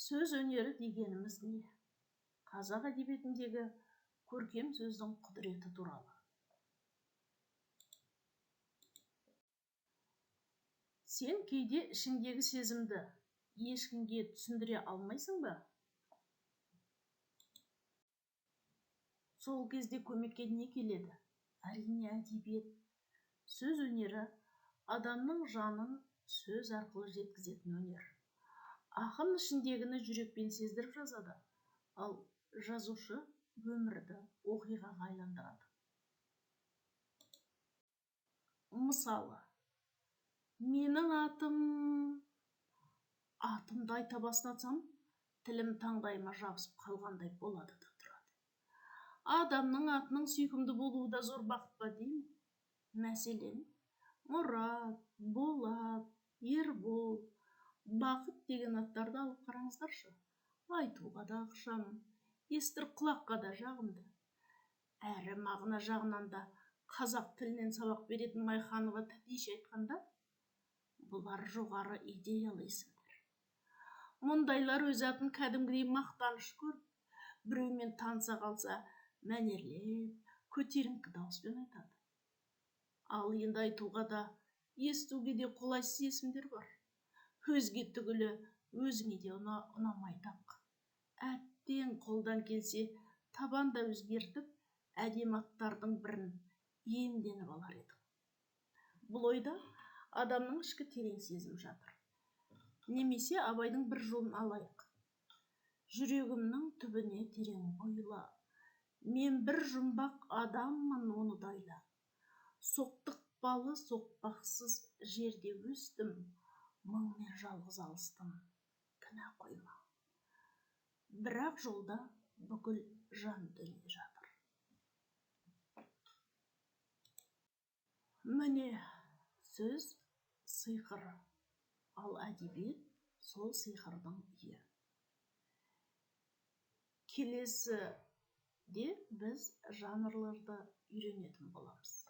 Сөз өнері дегеніміз не? Қазақ әдебиетіндегі көркем сөздің құдіреті туралы. Сен кейде ішіңдегі сезімді ешкімге түсіндіре алмайсың ба? Сол кезде көмекке не келеді? Әрине әдебиет. Сөз өнері адамның жанын сөз арқылы жеткізетін өнер. Ақын ішіндегіні жүрекпен сездіріп жазады, ал жазушы өмірді оқиғаға айландырады. Мысалы, менің атымды айта бастасам, тілім таңдайыма жабысып қалғандай болады да тұрады. Адамның атының сүйкімді болуы да зор бақыт па деймін. Мәселен, Мұрат, Болат, Ербол, Бақыт деген аттарды алып қараңыздаршы. Айтуға да ықшам, естір құлаққа да жағымды. Әрі мағына жағынан да қазақ тілінен сабақ беретін Майханова Тәтейше айтқанда, бұлар жоғары идеялы есімдер. Мұндайлар өз атын кәдімгідей мақтаныш көріп, біреумен таныса қалса, мәнерлеп, көтеріңкі дауыспен айтады. Ал енді айтуға да, естуге де қолайсыз есімдер бар. Өзге түгілі өзіңе де ұнамайды-ақ. Әттең қолдан келсе, табанда өзгертіп, әдемі аттардың бірін иемденіп алар едім. Бұл ойда адамның ішкі терең сезімі жатыр. Немесе Абайдың бір жолын алайық. Жүрегімнің түбіне терең бойла, мен бір жұмбақ адаммын, оны дайла. Соқтықпалы соқпақсыз жерде өстім, мұңмен жалғыз алыстым, кінә қойма. Бірақ жолда бүкіл жан дүние жатыр. Міне, сөз сиқыры, ал әдебиет сол сиқырдың үйі. Келесіде біз жанрларды үйренетін боламыз.